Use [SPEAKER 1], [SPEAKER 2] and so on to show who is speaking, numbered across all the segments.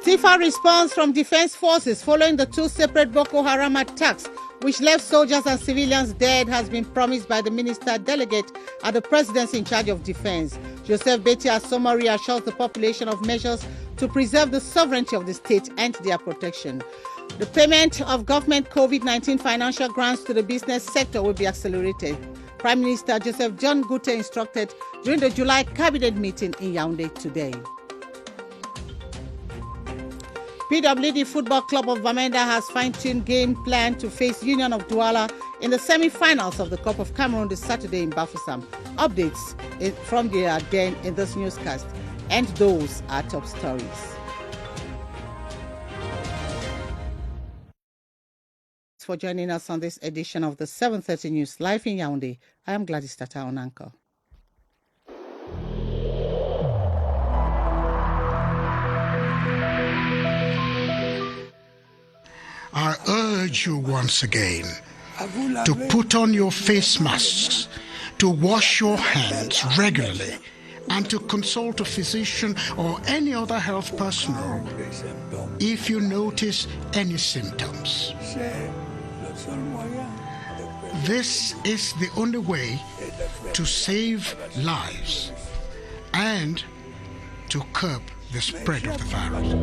[SPEAKER 1] Stiffer response from defense forces following the two separate Boko Haram attacks, which left soldiers and civilians dead, has been promised by the minister delegate at the presidency in charge of defense. Joseph Beti Asoma reassures the population of measures to preserve the sovereignty of the state and their protection. The payment of government COVID-19 financial grants to the business sector will be accelerated. Prime Minister Joseph John Gute instructed during the July cabinet meeting in Yaoundé today. PWD Football Club of Bamenda has fine-tuned game plan to face Union of Douala in the semi-finals of the Cup of Cameroon this Saturday in Bafoussam. Updates from the den in this newscast, and those are top stories. Thanks for joining us on this edition of the 7:30 News live in Yaoundé. I am Gladys Tata on Anchor.
[SPEAKER 2] I urge you once again to put on your face masks, to wash your hands regularly, and to consult a physician or any other health personnel if you notice any symptoms. This is the only way to save lives and to curb the spread of the virus.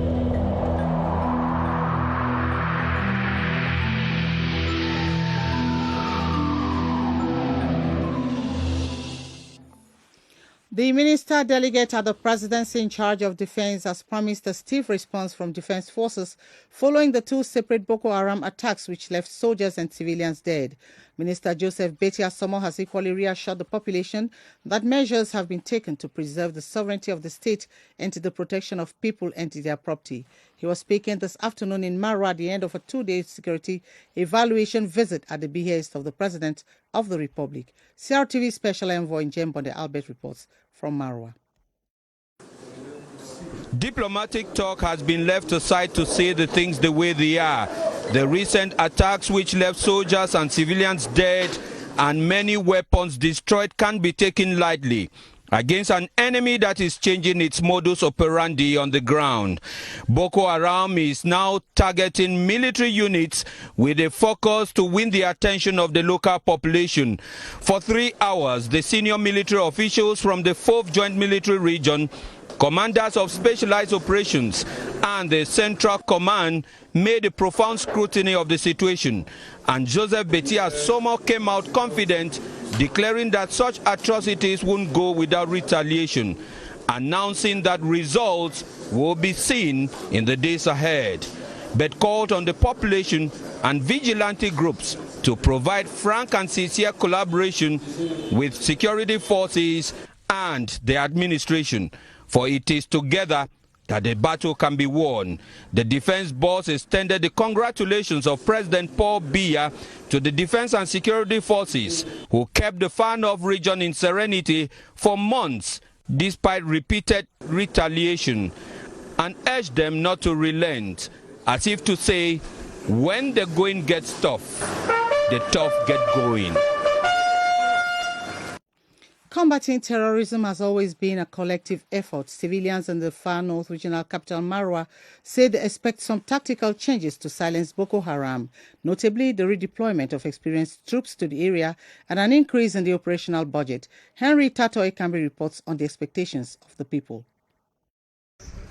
[SPEAKER 1] The minister delegate at the presidency in charge of defense has promised a stiff response from defense forces following the two separate Boko Haram attacks which left soldiers and civilians dead. Minister Joseph Beti Asoma has equally reassured the population that measures have been taken to preserve the sovereignty of the state and to the protection of people and their property. He was speaking this afternoon in Marwa at the end of a two-day security evaluation visit at the behest of the President of the Republic. CRTV Special Envoy Njembonde Albert reports from Marwa.
[SPEAKER 3] Diplomatic talk has been left aside to say the things the way they are. The recent attacks which left soldiers and civilians dead and many weapons destroyed can't be taken lightly against an enemy that is changing its modus operandi on the ground. Boko Haram is now targeting military units with a focus to win the attention of the local population. For 3 hours, the senior military officials from the 4th Joint Military Region, commanders of specialized operations and the Central Command made a profound scrutiny of the situation, and Joseph Beti Asoma came out confident, declaring that such atrocities won't go without retaliation, announcing that results will be seen in the days ahead, but called on the population and vigilante groups to provide frank and sincere collaboration with security forces and the administration, for it is together that the battle can be won. The defense boss extended the congratulations of President Paul Biya to the defense and security forces who kept the far north region in serenity for months despite repeated retaliation, and urged them not to relent, as if to say, when the going gets tough, the tough get going.
[SPEAKER 1] Combating terrorism has always been a collective effort. Civilians in the far north regional capital Marwa say they expect some tactical changes to silence Boko Haram, notably the redeployment of experienced troops to the area and an increase in the operational budget. Henry Tatoe Kambi reports on the expectations of the people.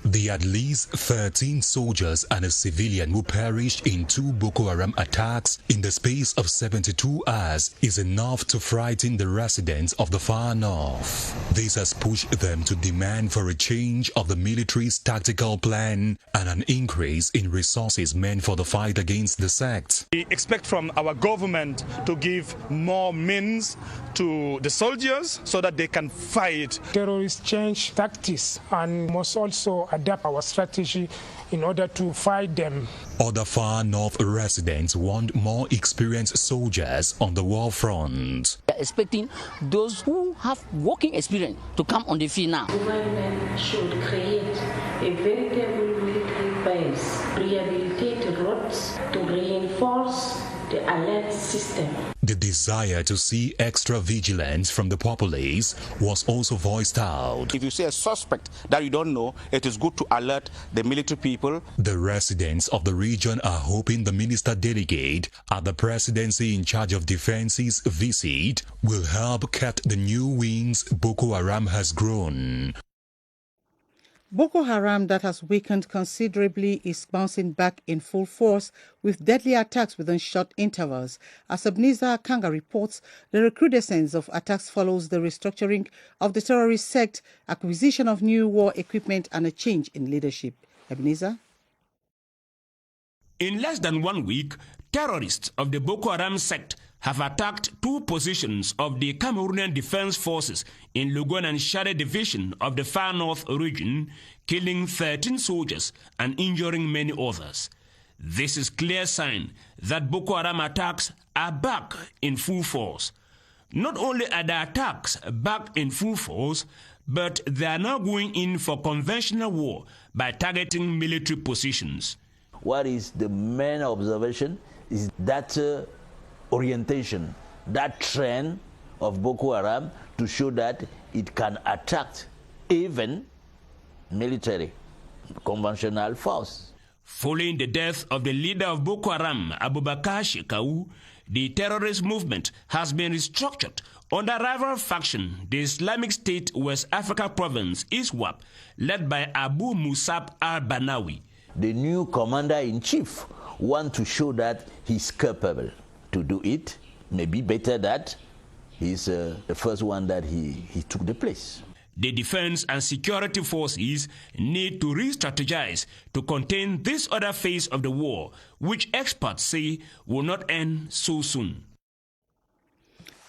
[SPEAKER 4] The at least 13 soldiers and a civilian who perished in 2 Boko Haram attacks in the space of 72 hours is enough to frighten the residents of the far north. This has pushed them to demand for a change of the military's tactical plan and an increase in resources meant for the fight against the sect.
[SPEAKER 5] We expect from our government to give more means to the soldiers so that they can fight.
[SPEAKER 6] Terrorists change tactics and must also adapt our strategy in order to fight them.
[SPEAKER 4] Other far north residents want more experienced soldiers on the war front.
[SPEAKER 7] We are expecting those who have working experience to come on the field now.
[SPEAKER 8] The government should create a veritable military base, rehabilitate roads to reinforce the alert system.
[SPEAKER 4] The desire to see extra vigilance from the populace was also voiced out.
[SPEAKER 9] If you see a suspect that you don't know, it is good to alert the military people.
[SPEAKER 4] The residents of the region are hoping the minister delegate at the presidency in charge of defense's visit will help cut the new wings Boko Haram has grown.
[SPEAKER 1] Boko Haram, that has weakened considerably, is bouncing back in full force with deadly attacks within short intervals. As Ebenezer Kanga reports, the recrudescence of attacks follows the restructuring of the terrorist sect, acquisition of new war equipment, and a change in leadership. Ebenezer?
[SPEAKER 10] In less than 1 week, terrorists of the Boko Haram sect have attacked 2 positions of the Cameroonian Defense Forces in Lugon and Shade division of the Far North region, killing 13 soldiers and injuring many others. This is clear sign that Boko Haram attacks are back in full force. Not only are the attacks back in full force, but they are now going in for conventional war by targeting military positions.
[SPEAKER 11] What is the main observation is that orientation, that trend of Boko Haram to show that it can attack even military, conventional force.
[SPEAKER 10] Following the death of the leader of Boko Haram, Abubakar Shekau, the terrorist movement has been restructured under rival faction, the Islamic State West Africa Province, ISWAP, led by Abu Musab al-Banawi.
[SPEAKER 11] The new commander-in-chief wants to show that he's capable to do it, maybe better that he's the first one that he took the place.
[SPEAKER 10] The defense and security forces need to re-strategize to contain this other phase of the war, which experts say will not end so soon.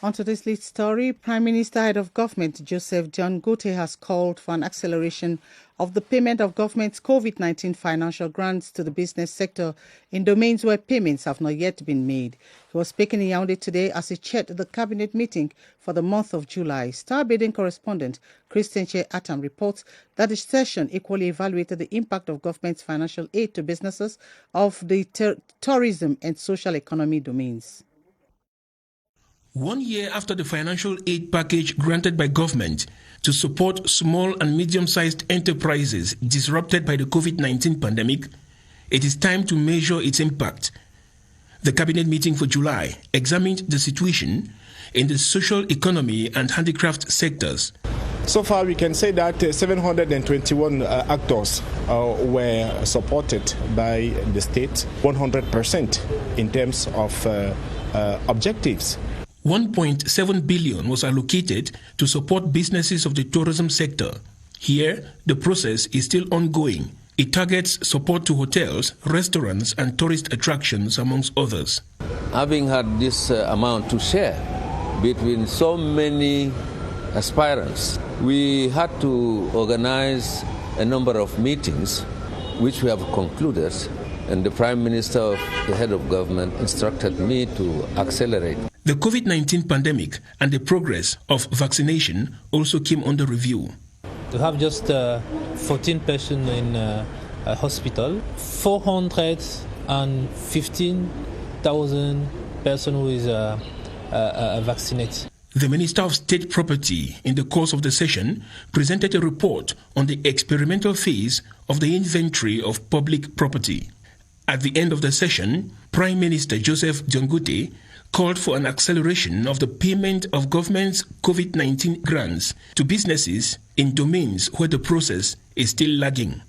[SPEAKER 1] On to this lead story, Prime Minister, Head of Government Joseph Dangote has called for an acceleration of the payment of government's COVID-19 financial grants to the business sector in domains where payments have not yet been made. He was speaking in Yaoundé today as he chaired the cabinet meeting for the month of July. Star Bidding correspondent Christian Che Atam reports that the session equally evaluated the impact of government's financial aid to businesses of the tourism and social economy domains.
[SPEAKER 12] 1 year after the financial aid package granted by government to support small and medium-sized enterprises disrupted by the COVID-19 pandemic, it is time to measure its impact. The cabinet meeting for July examined the situation in the social economy and handicraft sectors.
[SPEAKER 13] So far, we can say that 721 actors were supported by the state 100% in terms of objectives.
[SPEAKER 12] 1.7 billion was allocated to support businesses of the tourism sector. Here, the process is still ongoing. It targets support to hotels, restaurants, and tourist attractions, amongst others.
[SPEAKER 14] Having had this amount to share between so many aspirants, we had to organize a number of meetings, which we have concluded, and the Prime Minister, the head of government, instructed me to accelerate.
[SPEAKER 12] The COVID-19 pandemic and the progress of vaccination also came under review.
[SPEAKER 15] To have just 14 patients in a hospital, 415,000 persons who is vaccinated.
[SPEAKER 12] The Minister of State Property, in the course of the session, presented a report on the experimental phase of the inventory of public property. At the end of the session, Prime Minister Joseph Dangote called for an acceleration of the payment of government's COVID-19 grants to businesses in domains where the process is still lagging.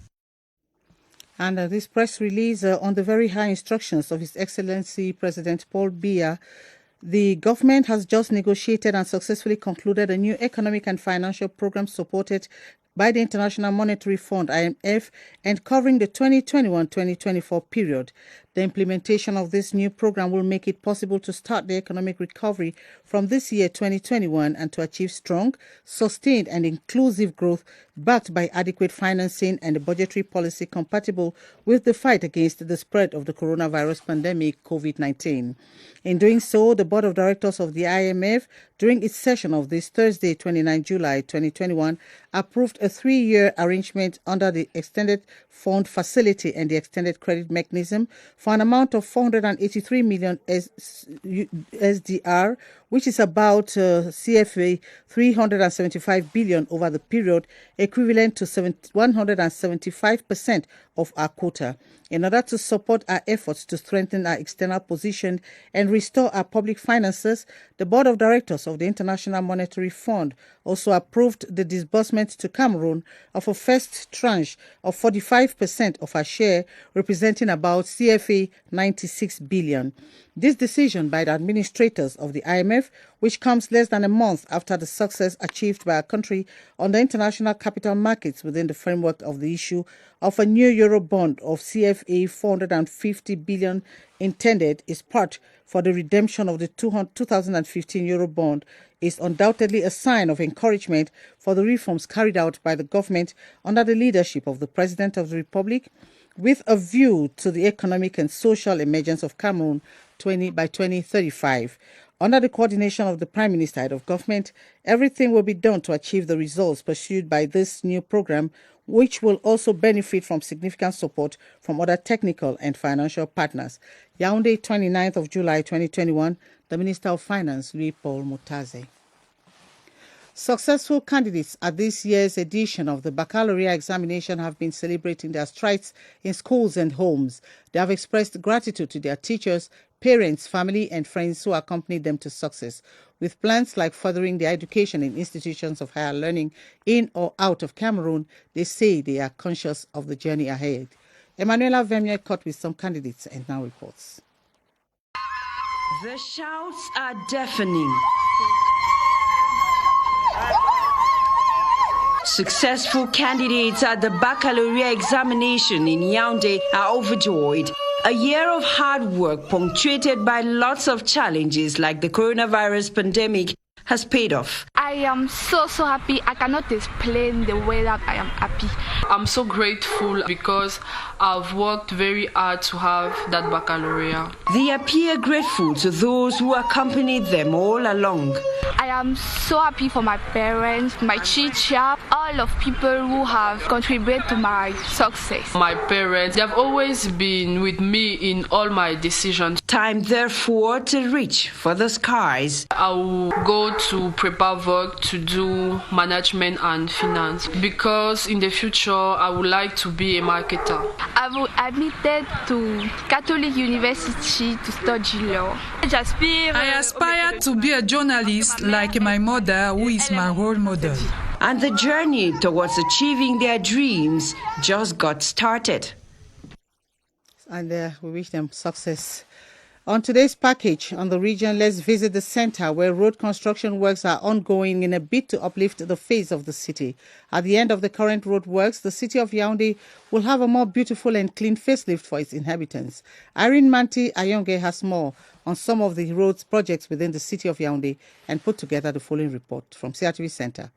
[SPEAKER 1] And this press release on the very high instructions of His Excellency President Paul Biya, the government has just negotiated and successfully concluded a new economic and financial program supported by the International Monetary Fund, IMF, and covering the 2021-2024 period. The implementation of this new program will make it possible to start the economic recovery from this year 2021 and to achieve strong, sustained and inclusive growth backed by adequate financing and a budgetary policy compatible with the fight against the spread of the coronavirus pandemic, COVID-19. In doing so, the Board of Directors of the IMF, during its session of this Thursday, 29 July 2021, approved a 3-year arrangement under the Extended Fund Facility and the Extended Credit Mechanism for for an amount of 483 million SDR, which is about Cfa 375 billion over the period, equivalent to 175% of our quota. In order to support our efforts to strengthen our external position and restore our public finances, the Board of Directors of the International Monetary Fund also approved the disbursement to Cameroon of a first tranche of 45% of our share, representing about CFA 96 billion. This decision by the administrators of the IMF, which comes less than a month after the success achieved by our country on the international capital markets within the framework of the issue of a new Euro bond of CFA 450 billion intended is part for the redemption of the 2015 Euro bond, is undoubtedly a sign of encouragement for the reforms carried out by the government under the leadership of the President of the Republic, with a view to the economic and social emergence of Cameroon by 2035. Under the coordination of the Prime Minister Head of Government, everything will be done to achieve the results pursued by this new program, which will also benefit from significant support from other technical and financial partners. Yaoundé, 29th of July 2021, the Minister of Finance, Louis-Paul Mutaze. Successful candidates at this year's edition of the baccalaureate examination have been celebrating their strides in schools and homes. They have expressed gratitude to their teachers, parents, family, and friends who accompanied them to success, with plans like furthering their education in institutions of higher learning in or out of Cameroon. They say they are conscious of the journey ahead. Emanuela Vermier caught with some candidates and now reports.
[SPEAKER 16] The shouts are deafening. Successful candidates at the baccalaureate examination in Yaoundé are overjoyed. A year of hard work punctuated by lots of challenges like the coronavirus pandemic has paid off.
[SPEAKER 17] I am so happy. I cannot explain the way that I am happy.
[SPEAKER 18] I'm so grateful because I've worked very hard to have that baccalaureate.
[SPEAKER 16] They appear grateful to those who accompanied them all along.
[SPEAKER 17] I am so happy for my parents, my teacher, all of people who have contributed to my success.
[SPEAKER 18] My parents, they have always been with me in all my decisions.
[SPEAKER 16] Time, therefore, to reach for the skies.
[SPEAKER 18] I will go to prepare work to do management and finance because in the future I would like to be a marketer.
[SPEAKER 17] I will admitted to Catholic University to study law.
[SPEAKER 19] I aspire to be a journalist like my mother, who is my role model.
[SPEAKER 16] And the journey towards achieving their dreams just got started.
[SPEAKER 1] And we wish them success. On today's package on the region, let's visit the center where road construction works are ongoing in a bid to uplift the face of the city. At the end of the current road works, the city of Yaoundé will have a more beautiful and clean facelift for its inhabitants. Irene Manti Ayonge has more on some of the roads projects within the city of Yaoundé and put together the following report from CRTV Center.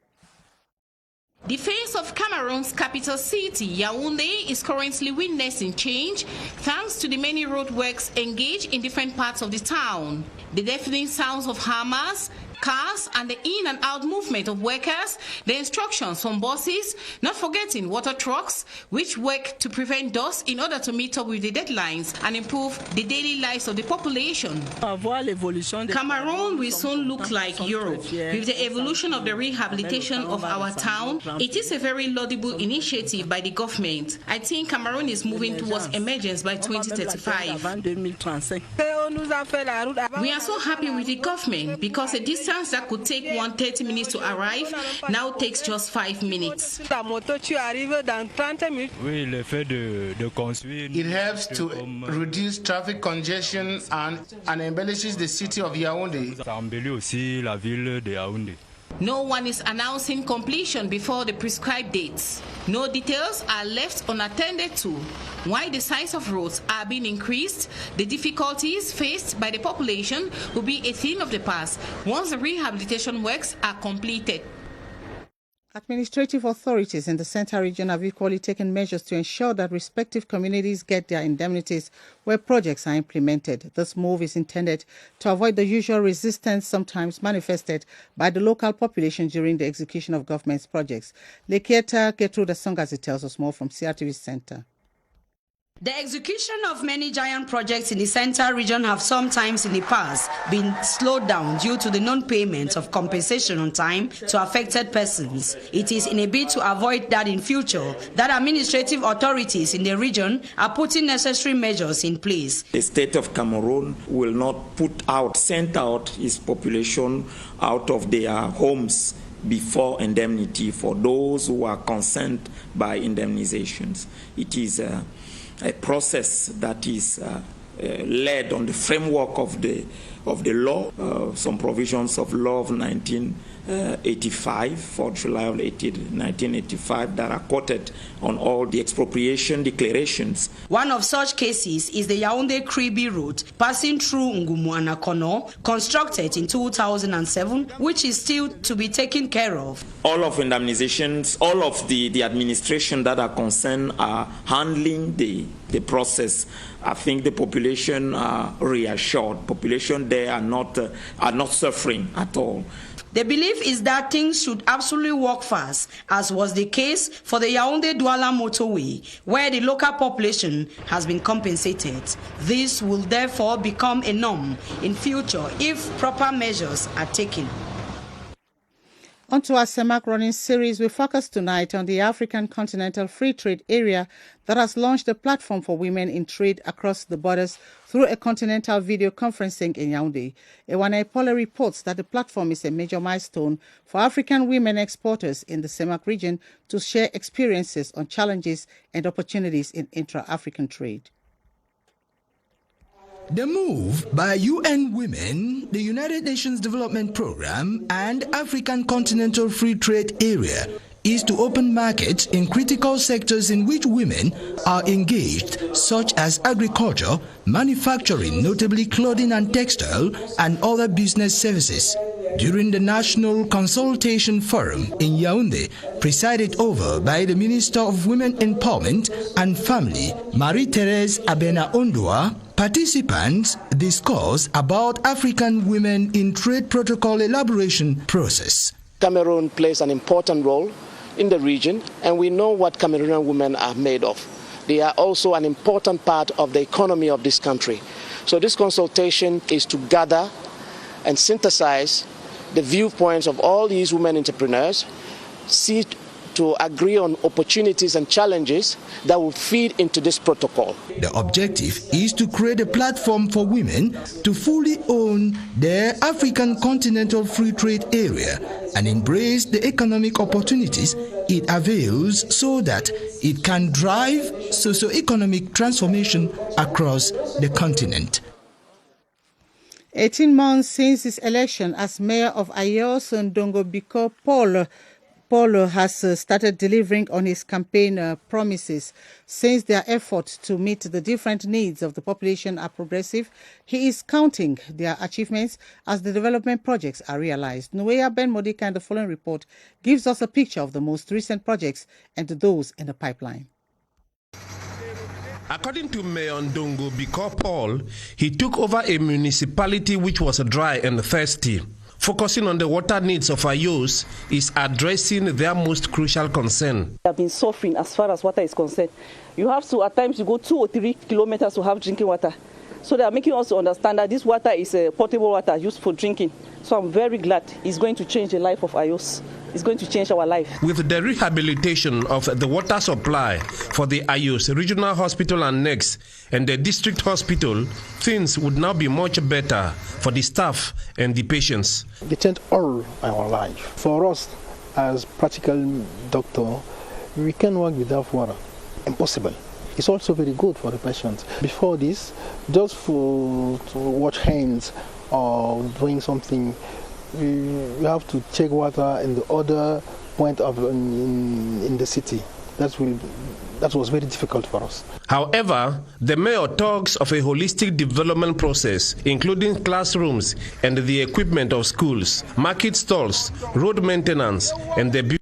[SPEAKER 20] The face of Cameroon's capital city, Yaoundé, is currently witnessing change thanks to the many roadworks engaged in different parts of the town. The deafening sounds of hammers, cars, and the in and out movement of workers, the instructions from buses, not forgetting water trucks, which work to prevent dust in order to meet up with the deadlines and improve the daily lives of the population. Cameroon will soon look like Europe. With the evolution of the rehabilitation of our town, it is a very laudable initiative by the government. I think Cameroon is moving towards emergence by 2035. We are so happy with the government because a distance that could take 30 minutes to arrive now takes just 5 minutes.
[SPEAKER 21] It helps to reduce traffic congestion and embellishes the city of Yaoundé.
[SPEAKER 20] No one is announcing completion before the prescribed dates. No details are left unattended to. While the size of roads are being increased, the difficulties faced by the population will be a thing of the past once the rehabilitation works are completed.
[SPEAKER 1] Administrative authorities in the Central region have equally taken measures to ensure that respective communities get their indemnities where projects are implemented. This move is intended to avoid the usual resistance sometimes manifested by the local population during the execution of government's projects. Lekieta Gertrude Songazi tells us more from CRTV Center.
[SPEAKER 16] The execution of many giant projects in the central region have sometimes in the past been slowed down due to the non-payment of compensation on time to affected persons. It is in a bid to avoid that in future that administrative authorities in the region are putting necessary measures in place.
[SPEAKER 2] The state of Cameroon will not send out its population out of their homes before indemnity for those who are concerned by indemnizations. It is a process that is led on the framework of the law, some provisions of law of 1985, 4 July of 1985, that are quoted on all the expropriation declarations.
[SPEAKER 16] One of such cases is the Yaoundé-Kribi route passing through Ngumu and Akono, constructed in 2007, which is still to be taken care of.
[SPEAKER 2] All of indemnizations, all of the administration that are concerned are handling the process. I think the population are reassured. Population there are not suffering at all.
[SPEAKER 16] The belief is that things should absolutely work fast, as was the case for the Yaoundé-Douala motorway, where the local population has been compensated. This will therefore become a norm in future if proper measures are taken.
[SPEAKER 1] On to our CEMAC running series, we focus tonight on the African Continental Free Trade Area that has launched a platform for women in trade across the borders through a continental video conferencing in Yaoundé. Ewane Pole reports that the platform is a major milestone for African women exporters in the CEMAC region to share experiences on challenges and opportunities in intra-African trade.
[SPEAKER 22] The move by UN Women, the United Nations Development Programme, and African Continental Free Trade Area is to open markets in critical sectors in which women are engaged, such as agriculture, manufacturing, notably clothing and textile, and other business services. During the National Consultation Forum in Yaoundé, presided over by the Minister of Women Empowerment and Family, Marie-Thérèse Abena-Ondua, participants discussed about African women in trade protocol elaboration process.
[SPEAKER 23] Cameroon plays an important role in the region, and we know what Cameroonian women are made of. They are also an important part of the economy of this country. So this consultation is to gather and synthesize the viewpoints of all these women entrepreneurs, see to agree on opportunities and challenges that will feed into this protocol.
[SPEAKER 22] The objective is to create a platform for women to fully own their African Continental Free Trade Area and embrace the economic opportunities it avails so that it can drive socio-economic transformation across the continent.
[SPEAKER 1] 18 months since his election as mayor of Ayos, Ndongo Biko Paul has started delivering on his campaign promises. Since their efforts to meet the different needs of the population are progressive, he is counting their achievements as the development projects are realized. Nuea Ben Modika in the following report gives us a picture of the most recent projects and those in the pipeline.
[SPEAKER 12] According to Mayor Ndongo Biko Paul, he took over a municipality which was dry and thirsty. Focusing on the water needs of Ayos is addressing their most crucial concern.
[SPEAKER 24] They have been suffering as far as water is concerned. You have to, at times, you go 2 or 3 kilometers to have drinking water. So they are making us understand that this water is potable water used for drinking. So I'm very glad it's going to change the life of Ayos. It's going to change our life.
[SPEAKER 12] With the rehabilitation of the water supply for the Ayos Regional Hospital and NEX and the District Hospital, things would now be much better for the staff and the patients.
[SPEAKER 25] They changed all our life. For us, as practical doctor, we can work without water. Impossible. It's also very good for the patients. Before this, just to wash hands or doing something, you have to check water in the other point of in the city. That was very difficult for us.
[SPEAKER 12] However, the mayor talks of a holistic development process, including classrooms and the equipment of schools, market stalls, road maintenance, and the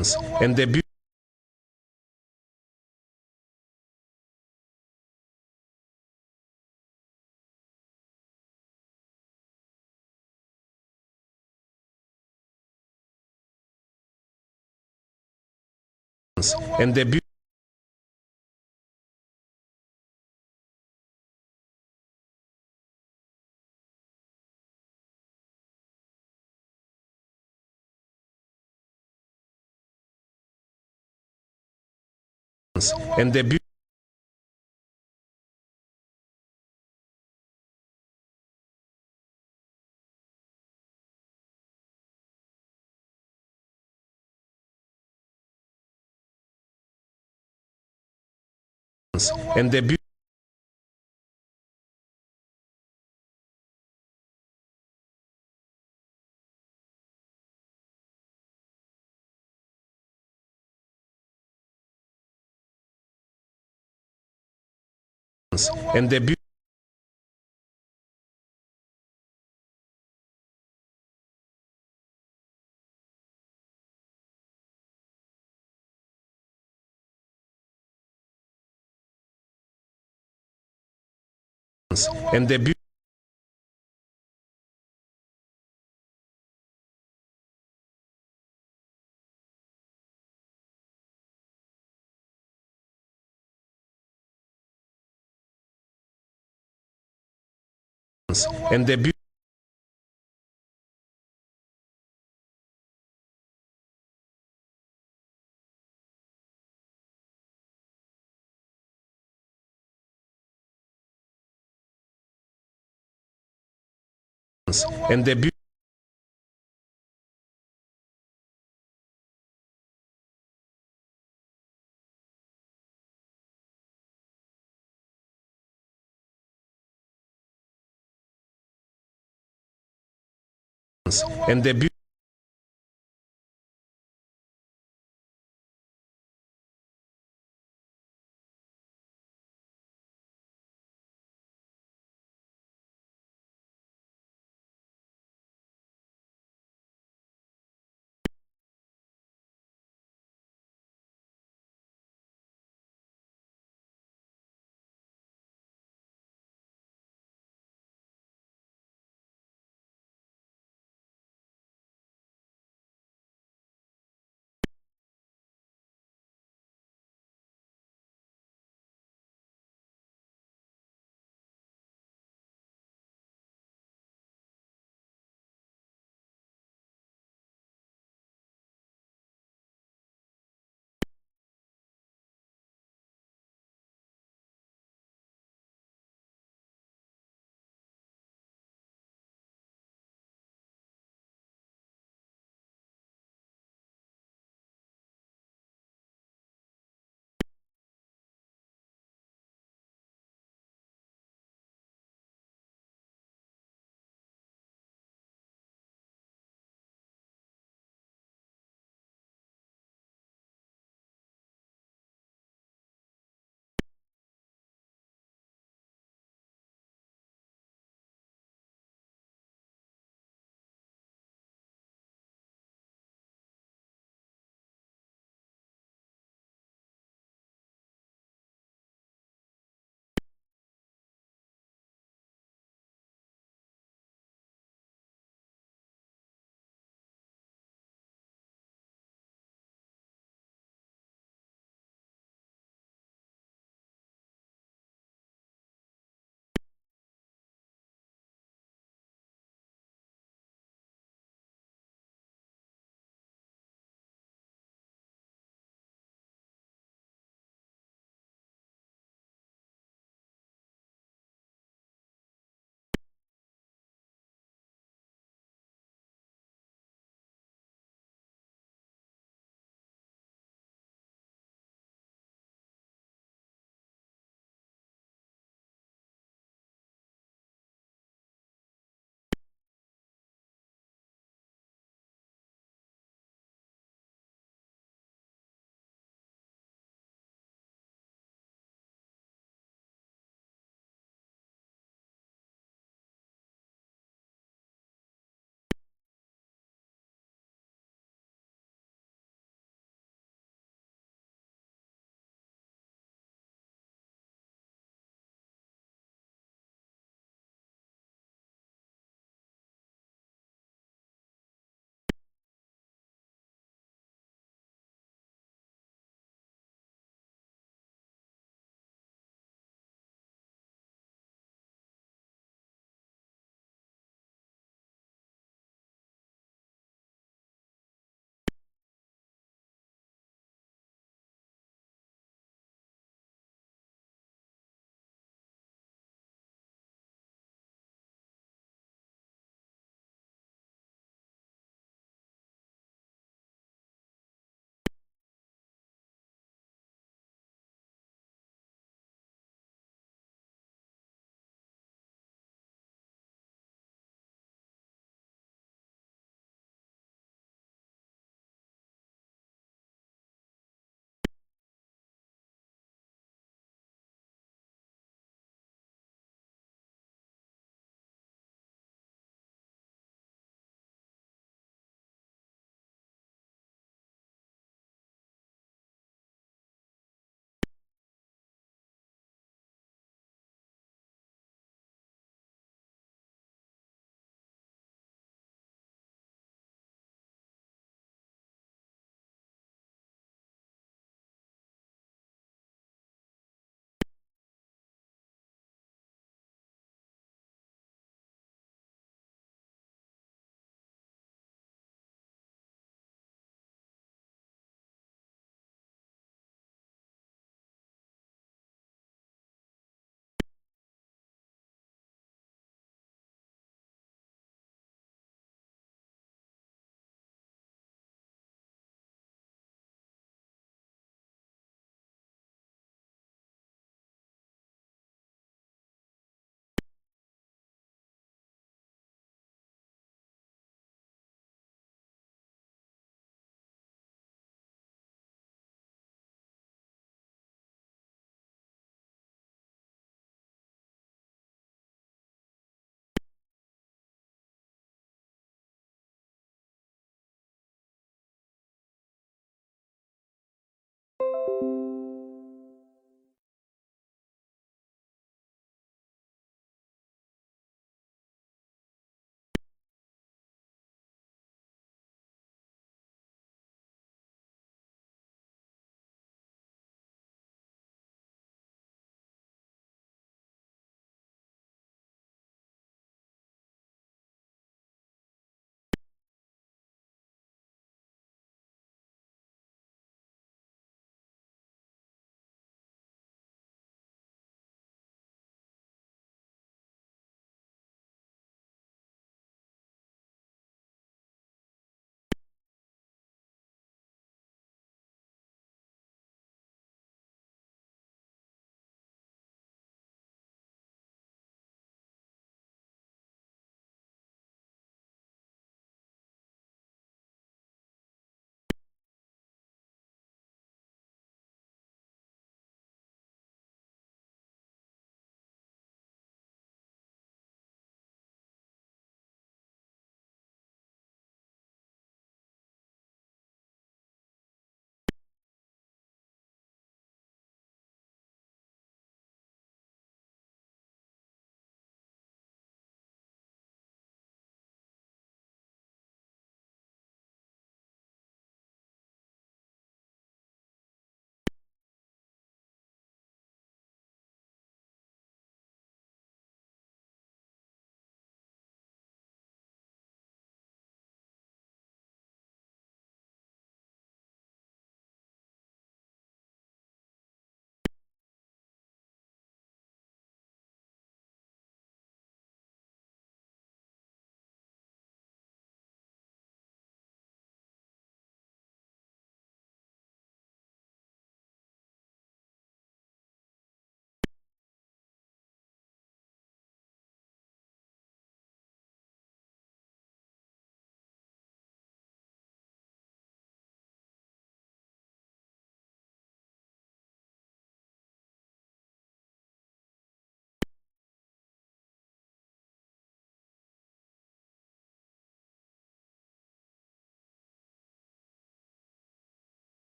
[SPEAKER 12] and the and the and the and the and the and the and the and the and the